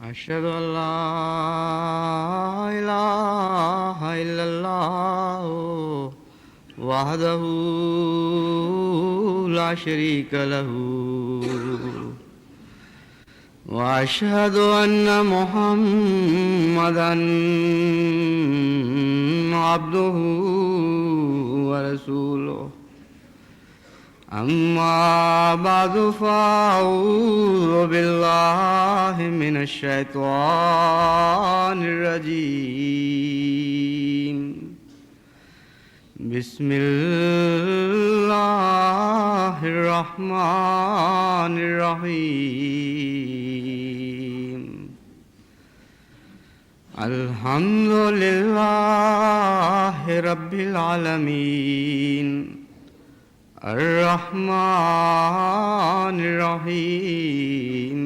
أشهد أن لا إله إلا الله وحده لا شريك له وأشهد أن محمدًا عبده ورسوله أما بعد فأعوذ بالله من الشيطان الرجيم بسم الله الرحمن الرحيم الحمد لله رب العالمين الرحمن الرحيم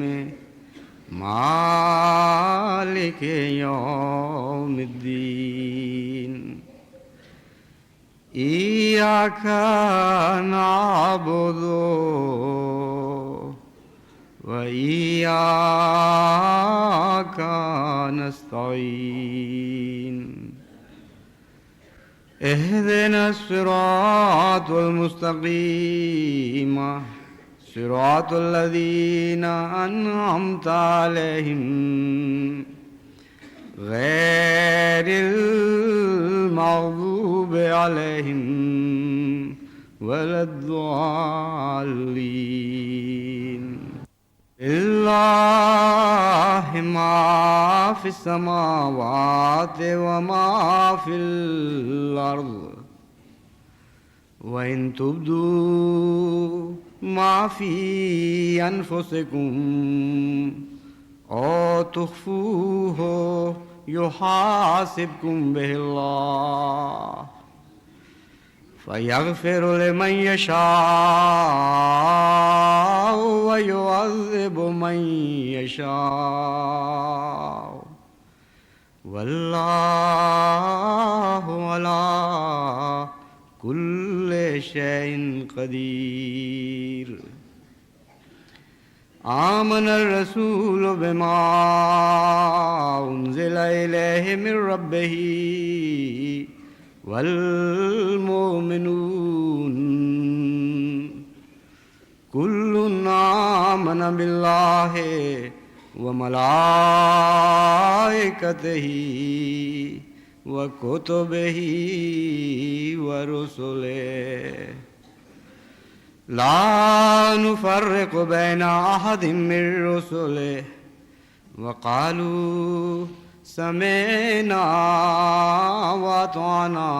مالك يوم الدين إياك نعبد وإياك نستعين اهدنا الصراط المستقيم صراط الذين أنعمت عليهم غير المغضوب عليهم ولا الضالين لله ما في السماوات وما في الأرض وإن تبدوا ما في أنفسكم أو تخفوه يحاسبكم به الله فيغفر لمن يشاء ويعذب من يشاء والله على كل شيء قدير آمن الرسول بما أنزل إليه من ربه والمؤمنون كل آمن بالله وملائكته وكتبه ورسله لا نفرق بين أحد من رسله وقالوا سمعنا وأطعنا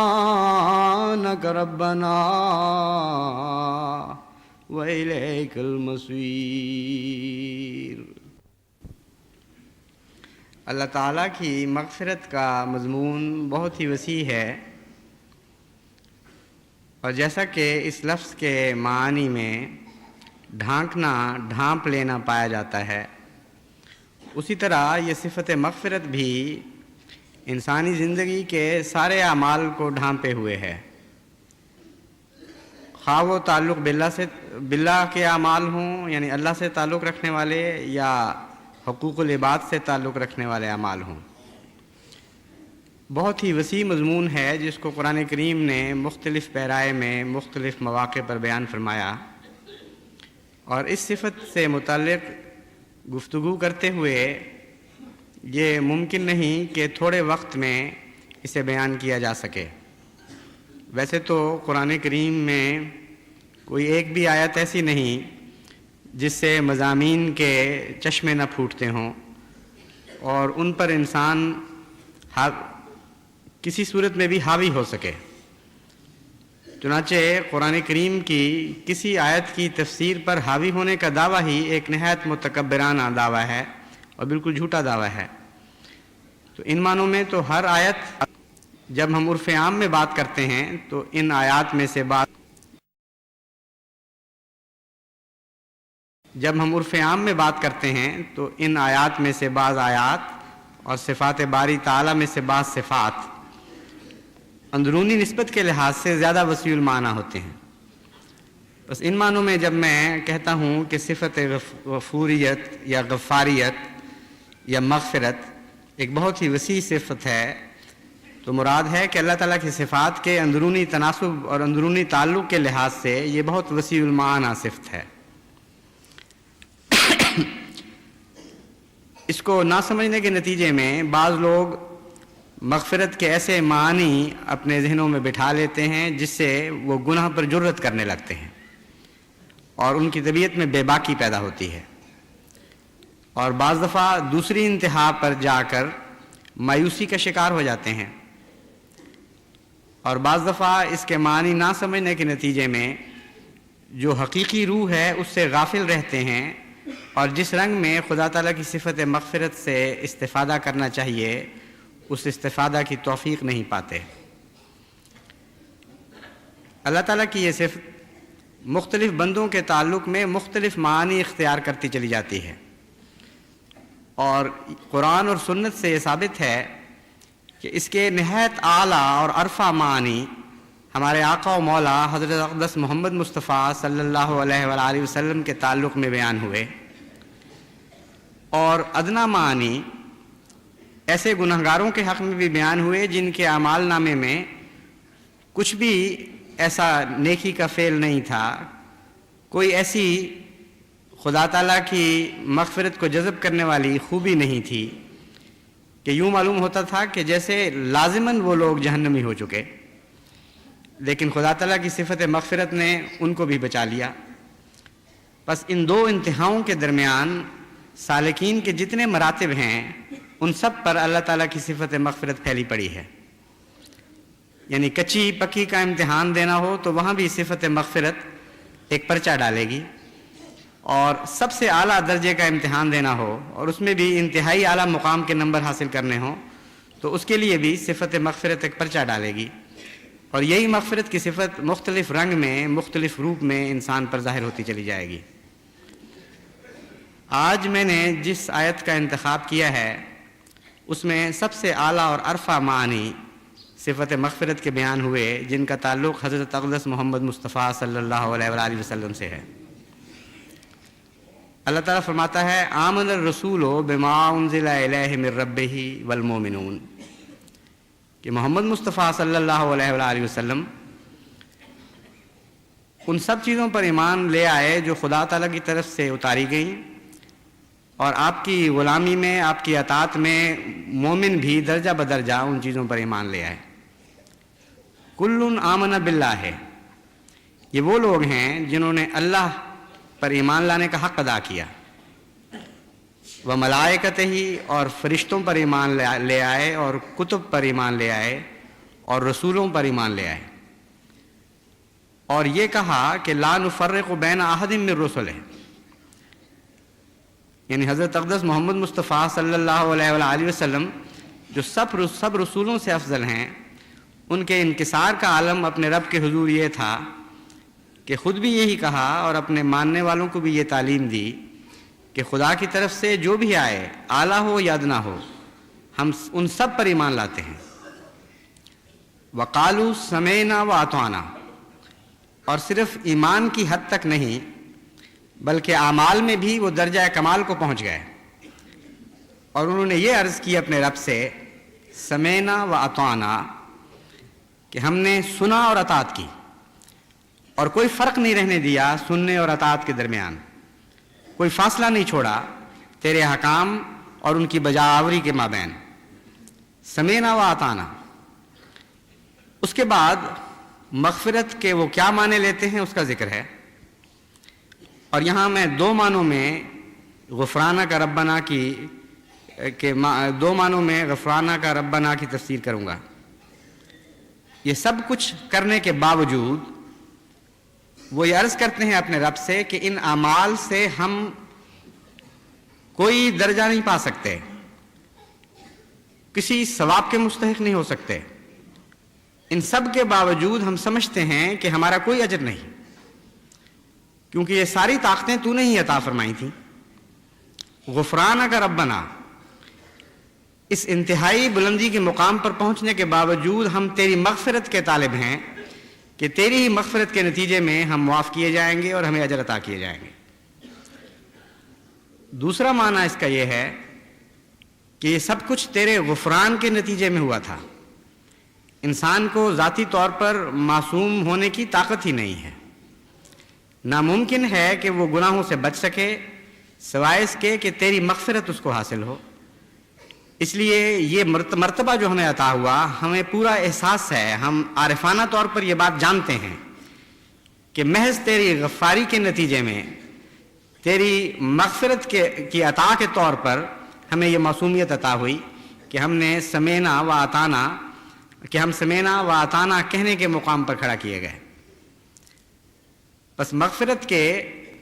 غفرانك ربنا وإليك المصير۔ اللہ تعالیٰ کی مغفرت کا مضمون بہت ہی وسیع ہے، اور جیسا کہ اس لفظ کے معنی میں ڈھانکنا، ڈھانپ لینا پایا جاتا ہے، اسی طرح یہ صفت مغفرت بھی انسانی زندگی کے سارے اعمال کو ڈھانپے ہوئے ہے، خواہ وہ تعلق باللہ کے اعمال ہوں، یعنی اللہ سے تعلق رکھنے والے، یا حقوق العباد سے تعلق رکھنے والے اعمال ہوں۔ بہت ہی وسیع مضمون ہے جس کو قرآن کریم نے مختلف پیرائے میں مختلف مواقع پر بیان فرمایا، اور اس صفت سے متعلق گفتگو کرتے ہوئے یہ ممکن نہیں کہ تھوڑے وقت میں اسے بیان کیا جا سکے۔ ویسے تو قرآن کریم میں کوئی ایک بھی آیت ایسی نہیں جس سے مضامین کے چشمے نہ پھوٹتے ہوں اور ان پر انسان کسی صورت میں بھی حاوی ہو سکے۔ چنانچہ قرآن کریم کی کسی آیت کی تفسیر پر حاوی ہونے کا دعویٰ ہی ایک نہایت متکبرانہ دعویٰ ہے اور بالکل جھوٹا دعویٰ ہے۔ تو ان معنوں میں تو ہر آیت، جب ہم عرف عام میں بات کرتے ہیں تو ان آیات میں سے بعض آیات اور صفات باری تعالیٰ میں سے بعض صفات اندرونی نسبت کے لحاظ سے زیادہ وسیع المعنی ہوتے ہیں۔ بس ان معنوں میں جب میں کہتا ہوں کہ صفت غفوریت یا غفاریت یا مغفرت ایک بہت ہی وسیع صفت ہے، تو مراد ہے کہ اللہ تعالیٰ کی صفات کے اندرونی تناسب اور اندرونی تعلق کے لحاظ سے یہ بہت وسیع المعانی صفت ہے۔ اس کو نہ سمجھنے کے نتیجے میں بعض لوگ مغفرت کے ایسے معنی اپنے ذہنوں میں بٹھا لیتے ہیں جس سے وہ گناہ پر جرأت کرنے لگتے ہیں اور ان کی طبیعت میں بے باکی پیدا ہوتی ہے، اور بعض دفعہ دوسری انتہا پر جا کر مایوسی کا شکار ہو جاتے ہیں، اور بعض دفعہ اس کے معنی نہ سمجھنے کے نتیجے میں جو حقیقی روح ہے اس سے غافل رہتے ہیں، اور جس رنگ میں خدا تعالیٰ کی صفت مغفرت سے استفادہ کرنا چاہیے اس استفادہ کی توفیق نہیں پاتے۔ اللہ تعالیٰ کی یہ صفت مختلف بندوں کے تعلق میں مختلف معنی اختیار کرتی چلی جاتی ہے، اور قرآن اور سنت سے یہ ثابت ہے کہ اس کے نہایت اعلیٰ اور عرفہ معنی ہمارے آقا و مولا حضرت اقدس محمد مصطفیٰ صلی اللہ علیہ وآلہ وسلم کے تعلق میں بیان ہوئے، اور ادنا معنی ایسے گنہگاروں کے حق میں بھی بیان ہوئے جن کے اعمال نامے میں کچھ بھی ایسا نیکی کا فعل نہیں تھا، کوئی ایسی خدا تعالیٰ کی مغفرت کو جذب کرنے والی خوبی نہیں تھی کہ یوں معلوم ہوتا تھا کہ جیسے لازماً وہ لوگ جہنمی ہو چکے، لیکن خدا تعالیٰ کی صفت مغفرت نے ان کو بھی بچا لیا۔ بس ان دو انتہاؤں کے درمیان سالکین کے جتنے مراتب ہیں ان سب پر اللہ تعالیٰ کی صفت مغفرت پھیلی پڑی ہے، یعنی کچی پکی کا امتحان دینا ہو تو وہاں بھی صفت مغفرت ایک پرچہ ڈالے گی، اور سب سے اعلیٰ درجے کا امتحان دینا ہو اور اس میں بھی انتہائی اعلیٰ مقام کے نمبر حاصل کرنے ہوں تو اس کے لیے بھی صفت مغفرت ایک پرچہ ڈالے گی، اور یہی مغفرت کی صفت مختلف رنگ میں مختلف روپ میں انسان پر ظاہر ہوتی چلی جائے گی۔ آج میں نے جس آیت کا انتخاب کیا ہے اس میں سب سے اعلیٰ اور عرفہ معنی صفت مغفرت کے بیان ہوئے جن کا تعلق حضرت اقدس محمد مصطفیٰ صلی اللہ علیہ وآلہ وسلم سے ہے۔ اللہ تعالیٰ فرماتا ہے آمن الرسول بما انزل الیہ من ربہ والمؤمنون، کہ محمد مصطفیٰ صلی اللہ علیہ وآلہ وسلم ان سب چیزوں پر ایمان لے آئے جو خدا تعالیٰ کی طرف سے اتاری گئیں، اور آپ کی غلامی میں آپ کی اطاعت میں مومن بھی درجہ بدرجہ ان چیزوں پر ایمان لے آئے۔ کل آمن باللہ، یہ وہ لوگ ہیں جنہوں نے اللہ پر ایمان لانے کا حق ادا کیا، وہ ملائکتہ ہی، اور فرشتوں پر ایمان لے آئے، اور کتب پر ایمان لے آئے، اور رسولوں پر ایمان لے آئے، اور یہ کہا کہ لا نفرق بین احد من رسلہ، یعنی حضرت اقدس محمد مصطفیٰ صلی اللہ علیہ وآلہ وسلم جو سب رسولوں سے افضل ہیں، ان کے انکسار کا عالم اپنے رب کے حضور یہ تھا کہ خود بھی یہی کہا اور اپنے ماننے والوں کو بھی یہ تعلیم دی کہ خدا کی طرف سے جو بھی آئے اعلیٰ ہو یا ادنا ہو ہم ان سب پر ایمان لاتے ہیں۔ وقالوا سمعنا واطعنا، اور صرف ایمان کی حد تک نہیں بلکہ اعمال میں بھی وہ درجہ کمال کو پہنچ گئے، اور انہوں نے یہ عرض کی اپنے رب سے سمعنا واطعنا، کہ ہم نے سنا اور اطاعت کی، اور کوئی فرق نہیں رہنے دیا سننے اور اطاعت کے درمیان، کوئی فاصلہ نہیں چھوڑا تیرے احکام اور ان کی بجاوری کے مابین، سمعنا واطعنا۔ اس کے بعد مغفرت کے وہ کیا معنی لیتے ہیں اس کا ذکر ہے، اور یہاں میں دو معنوں میں غفرانہ کا ربنا دو معنوں میں غفرانہ کا ربنا کی تفسیر کروں گا۔ یہ سب کچھ کرنے کے باوجود وہ یہ عرض کرتے ہیں اپنے رب سے کہ ان اعمال سے ہم کوئی درجہ نہیں پا سکتے، کسی ثواب کے مستحق نہیں ہو سکتے، ان سب کے باوجود ہم سمجھتے ہیں کہ ہمارا کوئی اجر نہیں، کیونکہ یہ ساری طاقتیں تو نے ہی عطا فرمائی تھیں۔ غفرانہ کا ربنا، اس انتہائی بلندی کے مقام پر پہنچنے کے باوجود ہم تیری مغفرت کے طالب ہیں، کہ تیری ہی مغفرت کے نتیجے میں ہم معاف کیے جائیں گے اور ہمیں اجر عطا کیے جائیں گے۔ دوسرا معنی اس کا یہ ہے کہ یہ سب کچھ تیرے غفران کے نتیجے میں ہوا تھا۔ انسان کو ذاتی طور پر معصوم ہونے کی طاقت ہی نہیں ہے، ناممکن ہے کہ وہ گناہوں سے بچ سکے سوائے اس کے کہ تیری مغفرت اس کو حاصل ہو۔ اس لیے یہ مرتبہ جو ہمیں عطا ہوا، ہمیں پورا احساس ہے، ہم عارفانہ طور پر یہ بات جانتے ہیں کہ محض تیری غفاری کے نتیجے میں، تیری مغفرت کی عطا کے طور پر ہمیں یہ معصومیت عطا ہوئی کہ ہم سمینا و اطعنا کہنے کے مقام پر کھڑا کیے گئے۔ بس مغفرت کے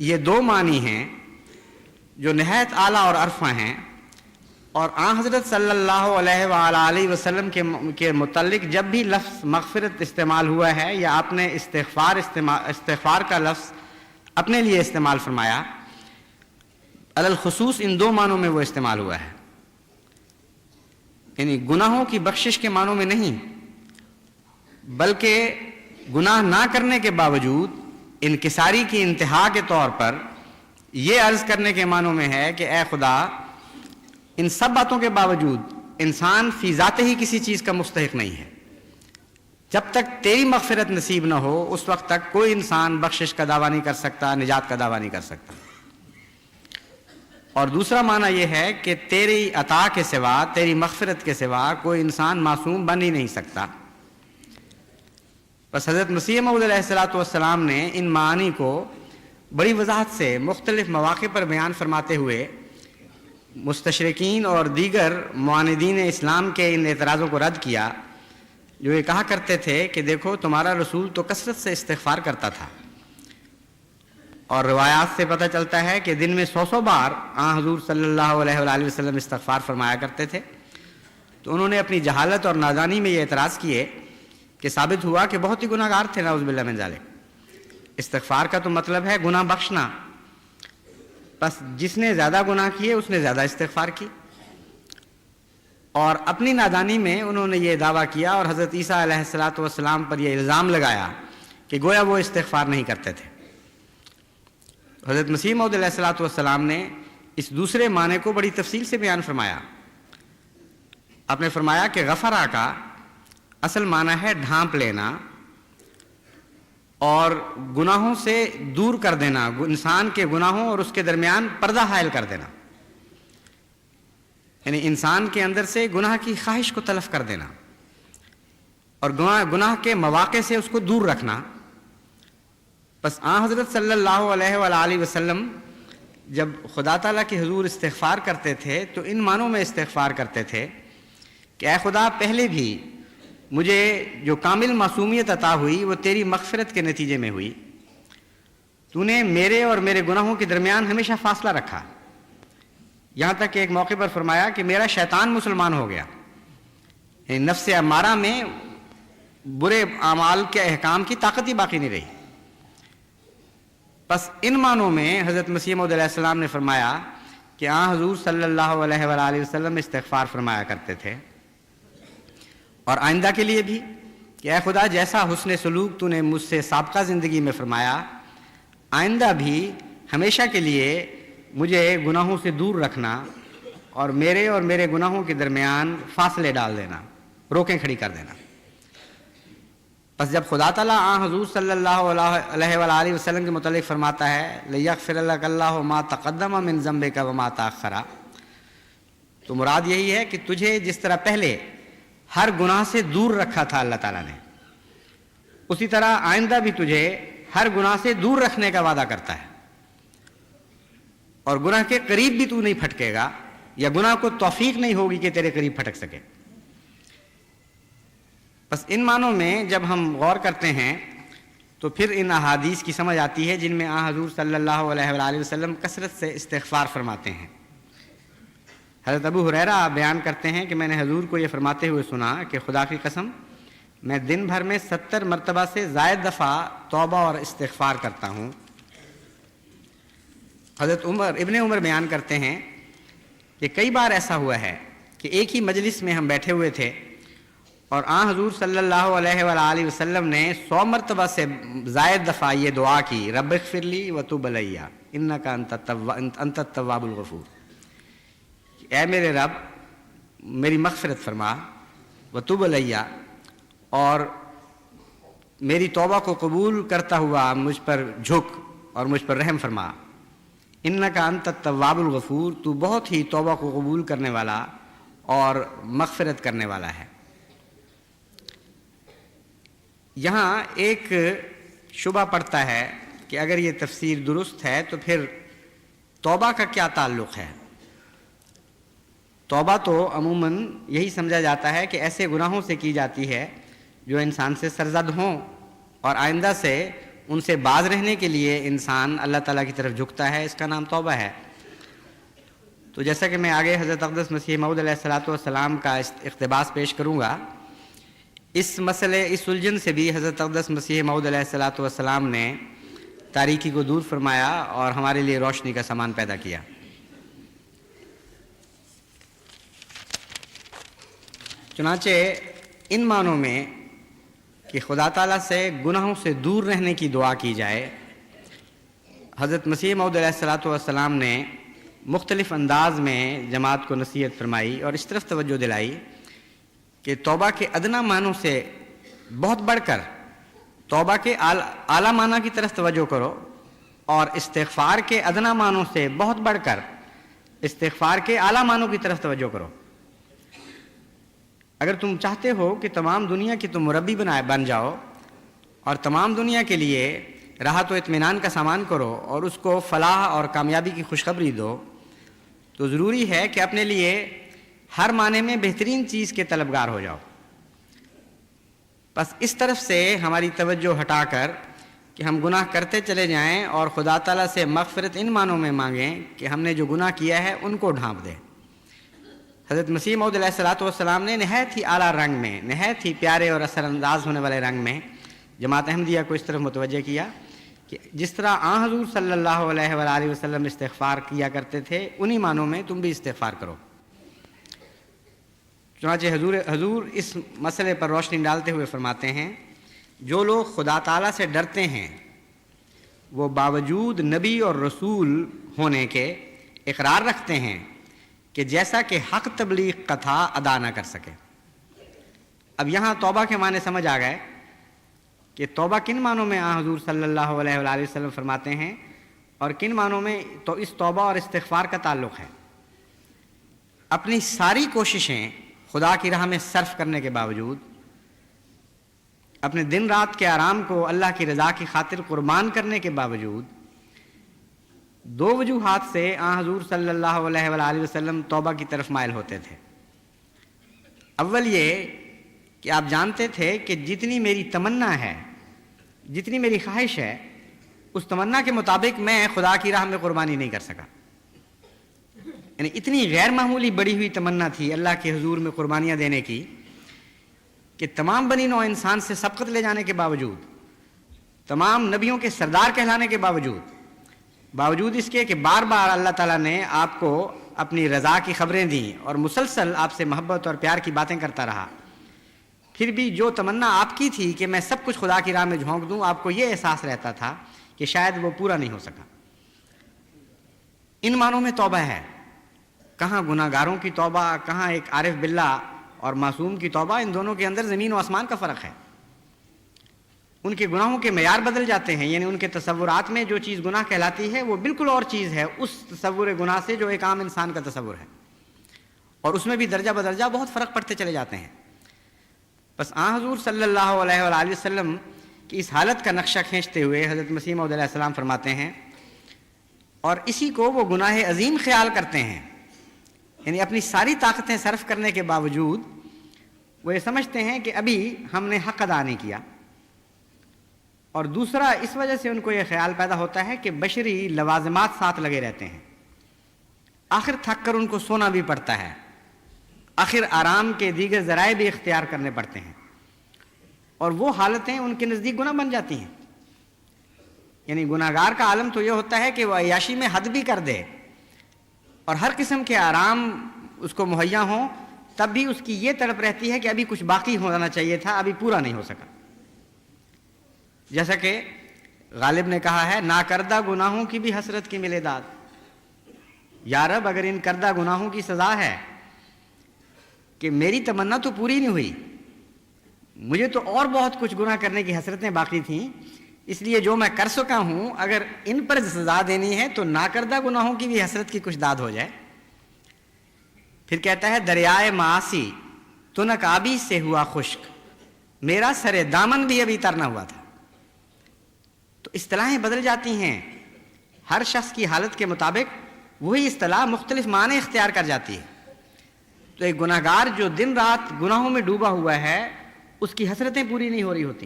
یہ دو معنی ہیں جو نہایت اعلیٰ اور عرفہ ہیں، اور آن حضرت صلی اللہ علیہ وآلہ وسلم کے متعلق جب بھی لفظ مغفرت استعمال ہوا ہے یا آپ نے استغفار کا لفظ اپنے لیے استعمال فرمایا، علی الخصوص ان دو معنوں میں وہ استعمال ہوا ہے، یعنی گناہوں کی بخشش کے معنوں میں نہیں، بلکہ گناہ نہ کرنے کے باوجود انکساری کی انتہا کے طور پر یہ عرض کرنے کے معنوں میں ہے کہ اے خدا، ان سب باتوں کے باوجود انسان فی ذات ہی کسی چیز کا مستحق نہیں ہے۔ جب تک تیری مغفرت نصیب نہ ہو اس وقت تک کوئی انسان بخشش کا دعویٰ نہیں کر سکتا، نجات کا دعویٰ نہیں کر سکتا۔ اور دوسرا معنی یہ ہے کہ تیری عطا کے سوا، تیری مغفرت کے سوا کوئی انسان معصوم بن ہی نہیں سکتا۔ بس حضرت مسیح موعود علیہ السلام نے ان معانی کو بڑی وضاحت سے مختلف مواقع پر بیان فرماتے ہوئے مستشرقین اور دیگر معاندین اسلام کے ان اعتراضوں کو رد کیا، جو یہ کہا کرتے تھے کہ دیکھو تمہارا رسول تو کثرت سے استغفار کرتا تھا، اور روایات سے پتہ چلتا ہے کہ دن میں 100 بار آن حضور صلی اللہ علیہ وآلہ وسلم استغفار فرمایا کرتے تھے۔ تو انہوں نے اپنی جہالت اور نادانی میں یہ اعتراض کیے کہ ثابت ہوا کہ بہت ہی گناہ گار تھے، نعوذ باللہ من ذالک۔ استغفار کا تو مطلب ہے گناہ بخشنا، بس جس نے زیادہ گناہ کیے اس نے زیادہ استغفار کی، اور اپنی نادانی میں انہوں نے یہ دعویٰ کیا اور حضرت عیسیٰ علیہ السلام پر یہ الزام لگایا کہ گویا وہ استغفار نہیں کرتے تھے۔ حضرت مسیح موعود علیہ السلام نے اس دوسرے معنی کو بڑی تفصیل سے بیان فرمایا۔ آپ نے فرمایا کہ غفرہ کا اصل معنی ہے ڈھانپ لینا اور گناہوں سے دور کر دینا، انسان کے گناہوں اور اس کے درمیان پردہ حائل کر دینا، یعنی انسان کے اندر سے گناہ کی خواہش کو تلف کر دینا اور گناہ کے مواقع سے اس کو دور رکھنا۔ بس آن حضرت صلی اللہ علیہ وآلہ وسلم جب خدا تعالیٰ کے حضور استغفار کرتے تھے تو ان معنوں میں استغفار کرتے تھے کہ اے خدا، پہلے بھی مجھے جو کامل معصومیت عطا ہوئی وہ تیری مغفرت کے نتیجے میں ہوئی، تو نے میرے اور میرے گناہوں کے درمیان ہمیشہ فاصلہ رکھا، یہاں تک کہ ایک موقع پر فرمایا کہ میرا شیطان مسلمان ہو گیا، یعنی نفس امارہ میں برے اعمال کے احکام کی طاقت ہی باقی نہیں رہی۔ بس ان معنوں میں حضرت مسیح موعود علیہ السلام نے فرمایا کہ آن حضور صلی اللہ علیہ وآلہ وسلم استغفار فرمایا کرتے تھے، اور آئندہ کے لیے بھی کہ اے خدا، جیسا حسن سلوک تو نے مجھ سے سابقہ زندگی میں فرمایا، آئندہ بھی ہمیشہ کے لیے مجھے گناہوں سے دور رکھنا اور میرے گناہوں کے درمیان فاصلے ڈال دینا، روکیں کھڑی کر دینا۔ بس جب خدا تعالیٰ آن حضور صلی اللہ علیہ وآلہ وسلم کے متعلق فرماتا ہے لِیَغْفِرَ لَكَ اللَّهُ مَا تَقَدَّمَ مِن ذَنبِكَ وَمَا تَأَخَّرَ، تو مراد یہی ہے کہ تجھے جس طرح پہلے ہر گناہ سے دور رکھا تھا اللہ تعالیٰ نے، اسی طرح آئندہ بھی تجھے ہر گناہ سے دور رکھنے کا وعدہ کرتا ہے، اور گناہ کے قریب بھی تو نہیں پھٹکے گا، یا گناہ کو توفیق نہیں ہوگی کہ تیرے قریب پھٹک سکے۔ بس ان معنوں میں جب ہم غور کرتے ہیں تو پھر ان احادیث کی سمجھ آتی ہے جن میں آن حضور صلی اللہ علیہ وآلہ وسلم کثرت سے استغفار فرماتے ہیں۔ حضرت ابو ہریرہ بیان کرتے ہیں کہ میں نے حضور کو یہ فرماتے ہوئے سنا کہ خدا کی قسم، میں دن بھر میں 70 مرتبہ سے زائد دفعہ توبہ اور استغفار کرتا ہوں۔ حضرت ابن عمر بیان کرتے ہیں کہ کئی بار ایسا ہوا ہے کہ ایک ہی مجلس میں ہم بیٹھے ہوئے تھے اور آن حضور صلی اللہ علیہ وآلہ وسلم نے 100 مرتبہ سے زائد دفعہ یہ دعا کی، رب اغفر لی وتوب علیہ انک انت التواب الغفور، اے میرے رب میری مغفرت فرما، وتوب علیہ، اور میری توبہ کو قبول کرتا ہوا مجھ پر جھک اور مجھ پر رحم فرما، انک انت التواب الغفور، تو بہت ہی توبہ کو قبول کرنے والا اور مغفرت کرنے والا ہے۔ یہاں ایک شبہ پڑتا ہے کہ اگر یہ تفسیر درست ہے تو پھر توبہ کا کیا تعلق ہے؟ توبہ تو عموماً یہی سمجھا جاتا ہے کہ ایسے گناہوں سے کی جاتی ہے جو انسان سے سرزد ہوں، اور آئندہ سے ان سے باز رہنے کے لیے انسان اللہ تعالیٰ کی طرف جھکتا ہے، اس کا نام توبہ ہے۔ تو جیسا کہ میں آگے حضرت اقدس مسیح موعود علیہ السلام کا اقتباس پیش کروں گا، اس مسئلے، اس الجھن سے بھی حضرت اقدس مسیح موعود علیہ السلام نے تاریکی کو دور فرمایا اور ہمارے لیے روشنی کا سامان پیدا کیا۔ چنانچہ ان معنوں میں کہ خدا تعالیٰ سے گناہوں سے دور رہنے کی دعا کی جائے، حضرت مسیح موعود علیہ السلام نے مختلف انداز میں جماعت کو نصیحت فرمائی اور اس طرف توجہ دلائی کہ توبہ کے ادنا معنوں سے بہت بڑھ کر توبہ کے اعلیٰ معنی کی طرف توجہ کرو، اور استغفار کے ادنا معنوں سے بہت بڑھ کر استغفار کے اعلیٰ معنوں کی طرف توجہ کرو۔ اگر تم چاہتے ہو کہ تمام دنیا کی تم مربی بن جاؤ اور تمام دنیا کے لیے راحت و اطمینان کا سامان کرو اور اس کو فلاح اور کامیابی کی خوشخبری دو، تو ضروری ہے کہ اپنے لیے ہر معنی میں بہترین چیز کے طلبگار ہو جاؤ۔ بس اس طرف سے ہماری توجہ ہٹا کر کہ ہم گناہ کرتے چلے جائیں اور خدا تعالیٰ سے مغفرت ان معنوں میں مانگیں کہ ہم نے جو گناہ کیا ہے ان کو ڈھانپ دیں۔ حضرت مسیح موعود علیہ السلام نے نہایت ہی اعلیٰ رنگ میں، نہایت ہی پیارے اور اثر انداز ہونے والے رنگ میں جماعت احمدیہ کو اس طرف متوجہ کیا کہ جس طرح آن حضور صلی اللہ علیہ وآلہ وسلم استغفار کیا کرتے تھے، انہی معنوں میں تم بھی استغفار کرو۔ چنانچہ حضور اس مسئلے پر روشنی ڈالتے ہوئے فرماتے ہیں، جو لوگ خدا تعالیٰ سے ڈرتے ہیں وہ باوجود نبی اور رسول ہونے کے اقرار رکھتے ہیں کہ جیسا کہ حق تبلیغ کا تھا ادا نہ کر سکے۔ اب یہاں توبہ کے معنی سمجھ آ گئے کہ توبہ کن معنوں میں حضور صلی اللہ علیہ وآلہ وسلم فرماتے ہیں اور کن معنوں میں تو اس توبہ اور استغفار کا تعلق ہے۔ اپنی ساری کوششیں خدا کی راہ میں صرف کرنے کے باوجود، اپنے دن رات کے آرام کو اللہ کی رضا کی خاطر قربان کرنے کے باوجود، دو وجوہات سے حضور صلی اللہ علیہ وآلہ وسلم توبہ کی طرف مائل ہوتے تھے۔ اول یہ کہ آپ جانتے تھے کہ جتنی میری تمنا ہے، جتنی میری خواہش ہے، اس تمنا کے مطابق میں خدا کی راہ میں قربانی نہیں کر سکا۔ یعنی اتنی غیر معمولی بڑی ہوئی تمنا تھی اللہ کے حضور میں قربانیاں دینے کی کہ تمام بنی نوع انسان سے سبقت لے جانے کے باوجود، تمام نبیوں کے سردار کہلانے کے باوجود اس کے کہ بار بار اللہ تعالیٰ نے آپ کو اپنی رضا کی خبریں دیں اور مسلسل آپ سے محبت اور پیار کی باتیں کرتا رہا، پھر بھی جو تمنا آپ کی تھی کہ میں سب کچھ خدا کی راہ میں جھونک دوں، آپ کو یہ احساس رہتا تھا کہ شاید وہ پورا نہیں ہو سکا۔ ان معنوں میں توبہ ہے، کہاں گناہ گاروں کی توبہ، کہاں ایک عارف باللہ اور معصوم کی توبہ، ان دونوں کے اندر زمین و آسمان کا فرق ہے۔ ان کے گناہوں کے معیار بدل جاتے ہیں، یعنی ان کے تصورات میں جو چیز گناہ کہلاتی ہے وہ بالکل اور چیز ہے اس تصور گناہ سے جو ایک عام انسان کا تصور ہے، اور اس میں بھی درجہ بدرجہ بہت فرق پڑتے چلے جاتے ہیں۔ بس حضور صلی اللہ علیہ وآلہ وسلم کی اس حالت کا نقشہ کھینچتے ہوئے حضرت مسیح موعود علیہ السلام فرماتے ہیں، اور اسی کو وہ گناہ عظیم خیال کرتے ہیں، یعنی اپنی ساری طاقتیں صرف کرنے کے باوجود وہ یہ سمجھتے ہیں کہ ابھی ہم نے حق ادا نہیں کیا۔ اور دوسرا، اس وجہ سے ان کو یہ خیال پیدا ہوتا ہے کہ بشری لوازمات ساتھ لگے رہتے ہیں، آخر تھک کر ان کو سونا بھی پڑتا ہے، آخر آرام کے دیگر ذرائع بھی اختیار کرنے پڑتے ہیں، اور وہ حالتیں ان کے نزدیک گناہ بن جاتی ہیں۔ یعنی گناہ گار کا عالم تو یہ ہوتا ہے کہ وہ عیاشی میں حد بھی کر دے اور ہر قسم کے آرام اس کو مہیا ہوں، تب بھی اس کی یہ تڑپ رہتی ہے کہ ابھی کچھ باقی ہونا چاہیے تھا، ابھی پورا نہیں ہو سکا. جیسا کہ غالب نے کہا ہے، ناکردہ گناہوں کی بھی حسرت کی ملے داد. یا رب اگر ان کردہ گناہوں کی سزا ہے کہ میری تمنا تو پوری نہیں ہوئی، مجھے تو اور بہت کچھ گناہ کرنے کی حسرتیں باقی تھیں، اس لیے جو میں کر سکا ہوں اگر ان پر سزا دینی ہے تو ناکردہ گناہوں کی بھی حسرت کی کچھ داد ہو جائے. پھر کہتا ہے، دریائے معاصی تنک آبی سے ہوا خشک، میرا سر دامن بھی ابھی تر نہ ہوا تھا. تو اصطلاحیں بدل جاتی ہیں، ہر شخص کی حالت کے مطابق وہی اصطلاح مختلف معنی اختیار کر جاتی ہے. تو ایک گناہ گار جو دن رات گناہوں میں ڈوبا ہوا ہے، اس کی حسرتیں پوری نہیں ہو رہی ہوتی،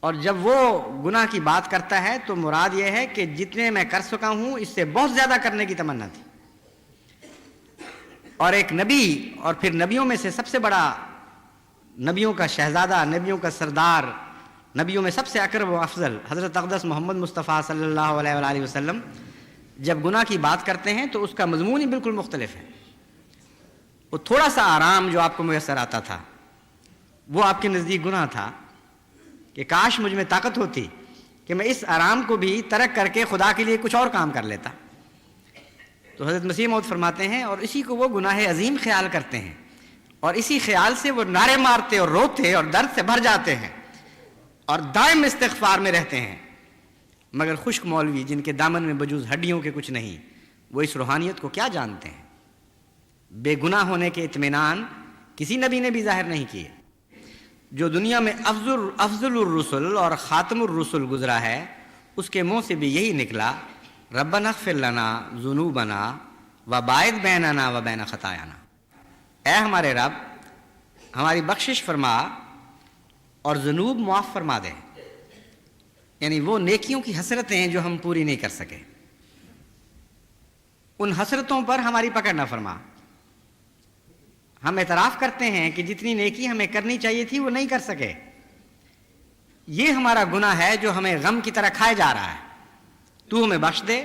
اور جب وہ گناہ کی بات کرتا ہے تو مراد یہ ہے کہ جتنے میں کر سکا ہوں اس سے بہت زیادہ کرنے کی تمنا تھی. اور ایک نبی، اور پھر نبیوں میں سے سب سے بڑا، نبیوں کا شہزادہ، نبیوں کا سردار، نبیوں میں سب سے اکرم و افضل حضرت اقدس محمد مصطفیٰ صلی اللہ علیہ وآلہ وسلم جب گناہ کی بات کرتے ہیں تو اس کا مضمون ہی بالکل مختلف ہے. وہ تھوڑا سا آرام جو آپ کو میسر آتا تھا وہ آپ کے نزدیک گناہ تھا کہ کاش مجھ میں طاقت ہوتی کہ میں اس آرام کو بھی ترک کر کے خدا کے لیے کچھ اور کام کر لیتا. تو حضرت مسیح موعود فرماتے ہیں، اور اسی کو وہ گناہ عظیم خیال کرتے ہیں، اور اسی خیال سے وہ نعرے مارتے اور روتے اور درد سے بھر جاتے ہیں اور دائم استغفار میں رہتے ہیں. مگر خشک مولوی جن کے دامن میں بجوز ہڈیوں کے کچھ نہیں، وہ اس روحانیت کو کیا جانتے ہیں؟ بے گناہ ہونے کے اطمینان کسی نبی نے بھی ظاہر نہیں کیے. جو دنیا میں افضل الرسل اور خاتم الرسل گزرا ہے، اس کے منہ سے بھی یہی نکلا، ربنا اغفر لنا ذنوبنا وباعد بیننا وبین خطایانا. اے ہمارے رب، ہماری بخشش فرما اور ذنوب معاف فرما دے. یعنی وہ نیکیوں کی حسرتیں جو ہم پوری نہیں کر سکے، ان حسرتوں پر ہماری پکڑ نہ فرما. ہم اعتراف کرتے ہیں کہ جتنی نیکی ہمیں کرنی چاہیے تھی وہ نہیں کر سکے. یہ ہمارا گناہ ہے جو ہمیں غم کی طرح کھائے جا رہا ہے. تو ہمیں بخش دے.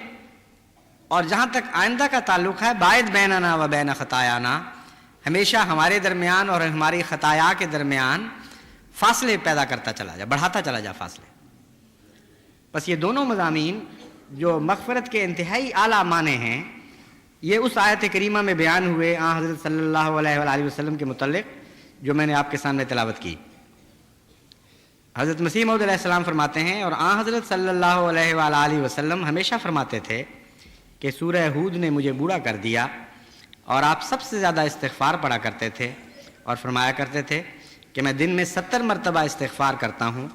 اور جہاں تک آئندہ کا تعلق ہے، باعد بیننا و بین خطایانا، ہمیشہ ہمارے درمیان اور ہماری خطایا کے درمیان فاصلے پیدا کرتا چلا جا، بڑھاتا چلا جا فاصلے. بس یہ دونوں مضامین جو مغفرت کے انتہائی اعلیٰ معنی ہیں، یہ اس آیت کریمہ میں بیان ہوئے آن حضرت صلی اللہ علیہ وآلہ وسلم کے متعلق جو میں نے آپ کے سامنے تلاوت کی. حضرت مسیح موعود علیہ السلام فرماتے ہیں، اور آن حضرت صلی اللہ علیہ وآلہ وسلم ہمیشہ فرماتے تھے کہ سورہ ہود نے مجھے بوڑھا کر دیا، اور آپ سب سے زیادہ استغفار پڑھا کرتے تھے اور فرمایا کرتے تھے کہ میں دن میں 70 مرتبہ استغفار کرتا ہوں.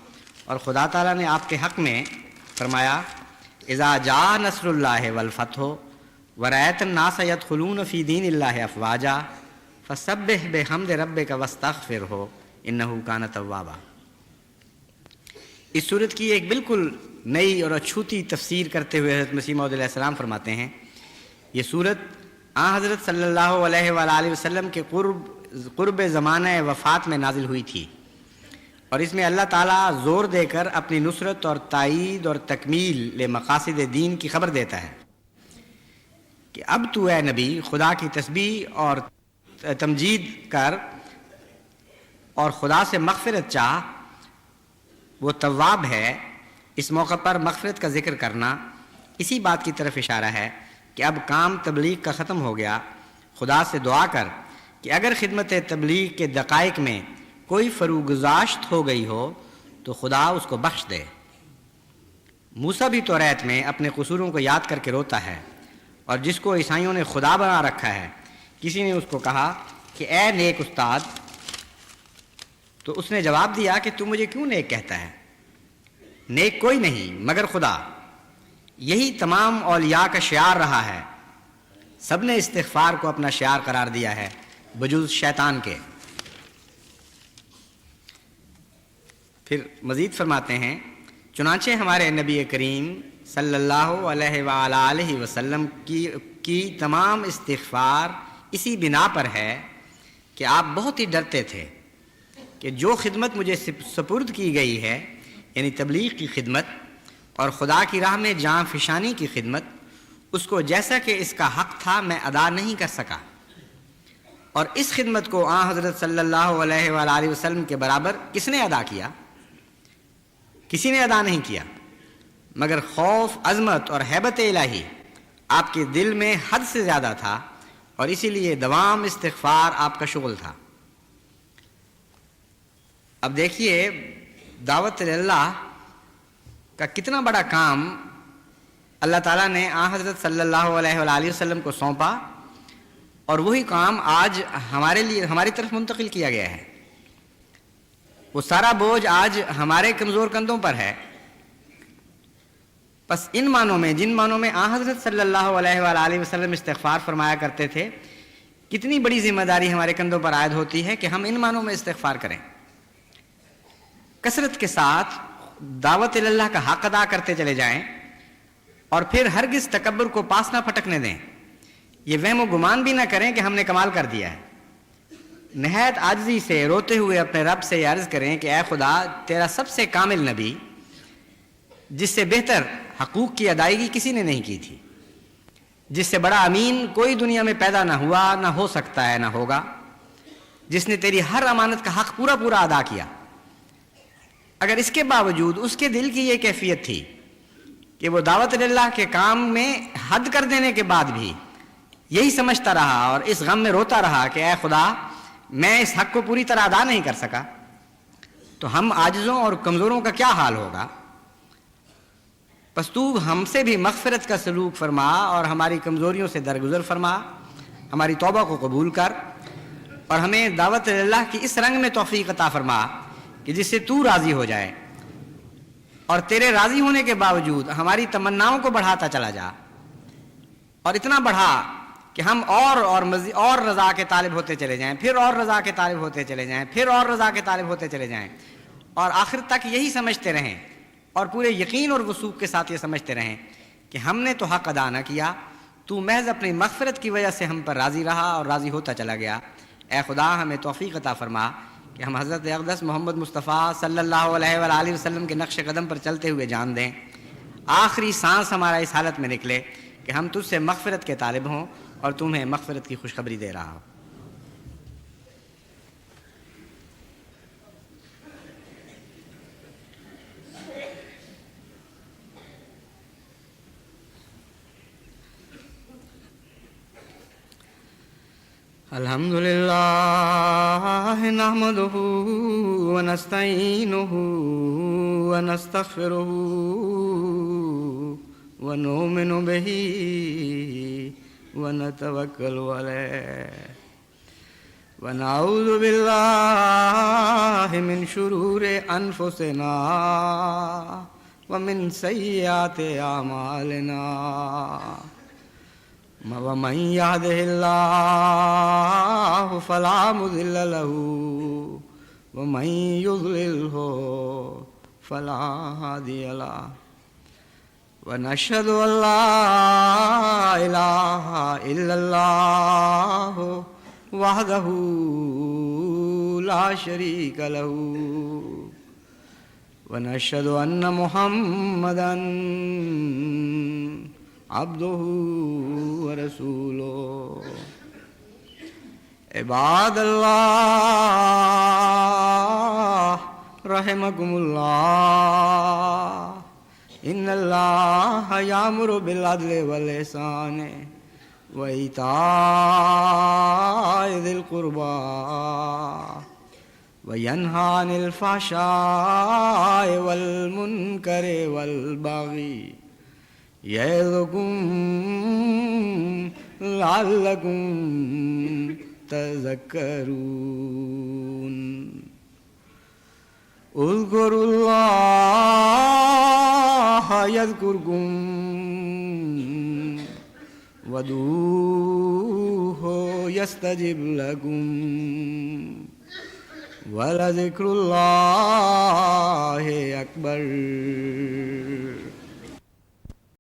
اور خدا تعالیٰ نے آپ کے حق میں فرمایا، اذا جاء نصر اللہ والفتح ورأیت الناس يدخلون فی دین اللہ افواجا فسبح بحمد ربک واستغفرہ انہ کان توابا. اس صورت کی ایک بالکل نئی اور اچھوتی تفسیر کرتے ہوئے حضرت مسیح موعود علیہ السلام فرماتے ہیں، یہ صورت آن حضرت صلی اللہ علیہ وآلہ وسلم کے قرب زمانہ وفات میں نازل ہوئی تھی، اور اس میں اللہ تعالیٰ زور دے کر اپنی نصرت اور تائید اور تکمیل مقاصد دین کی خبر دیتا ہے کہ اب تو اے نبی خدا کی تسبیح اور تمجید کر اور خدا سے مغفرت چاہ، وہ تواب ہے. اس موقع پر مغفرت کا ذکر کرنا اسی بات کی طرف اشارہ ہے کہ اب کام تبلیغ کا ختم ہو گیا. خدا سے دعا کر کہ اگر خدمت تبلیغ کے دقائق میں کوئی فروگزاشت ہو گئی ہو تو خدا اس کو بخش دے. موسیٰ بھی توریت میں اپنے قصوروں کو یاد کر کے روتا ہے، اور جس کو عیسائیوں نے خدا بنا رکھا ہے، کسی نے اس کو کہا کہ اے نیک استاد، تو اس نے جواب دیا کہ تو مجھے کیوں نیک کہتا ہے؟ نیک کوئی نہیں مگر خدا. یہی تمام اولیاء کا شعار رہا ہے. سب نے استغفار کو اپنا شعار قرار دیا ہے بجوز شیطان کے. پھر مزید فرماتے ہیں، چنانچہ ہمارے نبی کریم صلی اللہ علیہ وآلہ وسلم کی تمام استغفار اسی بنا پر ہے کہ آپ بہت ہی ڈرتے تھے کہ جو خدمت مجھے سپرد کی گئی ہے، یعنی تبلیغ کی خدمت اور خدا کی راہ میں جان فشانی کی خدمت، اس کو جیسا کہ اس کا حق تھا میں ادا نہیں کر سکا، اور اس خدمت کو آن حضرت صلی اللہ علیہ وآلہ وسلم کے برابر کس نے ادا کیا؟ کسی نے ادا نہیں کیا، مگر خوف، عظمت اور ہیبت الہی آپ کے دل میں حد سے زیادہ تھا، اور اسی لیے دوام استغفار آپ کا شغل تھا۔ اب دیکھیے دعوت اللہ کا کتنا بڑا کام اللہ تعالیٰ نے آن حضرت صلی اللہ علیہ وآلہ وسلم کو سونپا، اور وہی کام آج ہماری طرف منتقل کیا گیا ہے۔ وہ سارا بوجھ آج ہمارے کمزور کندھوں پر ہے۔ بس ان معنوں میں، جن معنوں میں آن حضرت صلی اللہ علیہ وآلہ وسلم استغفار فرمایا کرتے تھے، کتنی بڑی ذمہ داری ہمارے کندھوں پر عائد ہوتی ہے کہ ہم ان معنوں میں استغفار کریں، کثرت کے ساتھ دعوت اللہ کا حق ادا کرتے چلے جائیں، اور پھر ہرگز تکبر کو پاس نہ پھٹکنے دیں، یہ وہم و گمان بھی نہ کریں کہ ہم نے کمال کر دیا ہے۔ نہایت عاجزی سے روتے ہوئے اپنے رب سے یہ عرض کریں کہ اے خدا، تیرا سب سے کامل نبی، جس سے بہتر حقوق کی ادائیگی کسی نے نہیں کی تھی، جس سے بڑا امین کوئی دنیا میں پیدا نہ ہوا، نہ ہو سکتا ہے، نہ ہوگا، جس نے تیری ہر امانت کا حق پورا پورا ادا کیا، اگر اس کے باوجود اس کے دل کی یہ کیفیت تھی کہ وہ دعوت اللہ کے کام میں حد کر دینے کے بعد بھی یہی سمجھتا رہا اور اس غم میں روتا رہا کہ اے خدا، میں اس حق کو پوری طرح ادا نہیں کر سکا، تو ہم عاجزوں اور کمزوروں کا کیا حال ہوگا؟ بس تو ہم سے بھی مغفرت کا سلوک فرما اور ہماری کمزوریوں سے درگزر فرما، ہماری توبہ کو قبول کر، اور ہمیں دعوت اللہ کی اس رنگ میں توفیق عطا فرما کہ جس سے تو راضی ہو جائے، اور تیرے راضی ہونے کے باوجود ہماری تمناؤں کو بڑھاتا چلا جا، اور اتنا بڑھا کہ ہم اور رضا کے طالب ہوتے چلے جائیں، پھر اور رضا کے طالب ہوتے چلے جائیں، پھر اور رضا کے طالب ہوتے چلے جائیں، اور آخر تک یہی سمجھتے رہیں، اور پورے یقین اور وثوق کے ساتھ یہ سمجھتے رہیں کہ ہم نے تو حق ادا نہ کیا، تو محض اپنی مغفرت کی وجہ سے ہم پر راضی رہا اور راضی ہوتا چلا گیا۔ اے خدا، ہمیں توفیق عطا فرما کہ ہم حضرت اقدس محمد مصطفیٰ صلی اللہ علیہ وآلہ وسلم کے نقش قدم پر چلتے ہوئے جان دیں، آخری سانس ہمارا اس حالت میں نکلے کہ ہم تجھ سے مغفرت کے طالب ہوں اور تمہیں مغفرت کی خوشخبری دے رہا ہو۔ الحمد للہ نحمدہ ونستعینہ ونستغفرہ ونؤمن بہ ونتوکل علیہ ونعوذ باللہ من شرور انفسنا ومن سیئات اعمالنا ومن يهده الله فلا مضل له ومن يضلله فلا هادي له ونشهد أن لا إله إلا الله وحده لا شريك له ونشهد أن محمدا عبده ورسوله عباد الله رحمكم الله إن الله يأمر بالعدل والإحسان وإيتاء ذي القربى وينهى عن الفحشاء والمنكر والبغي يعظكم لعلكم تذكرون اذكروا الله يذكركم وادعوه يستجب لكم ولذكر الله أكبر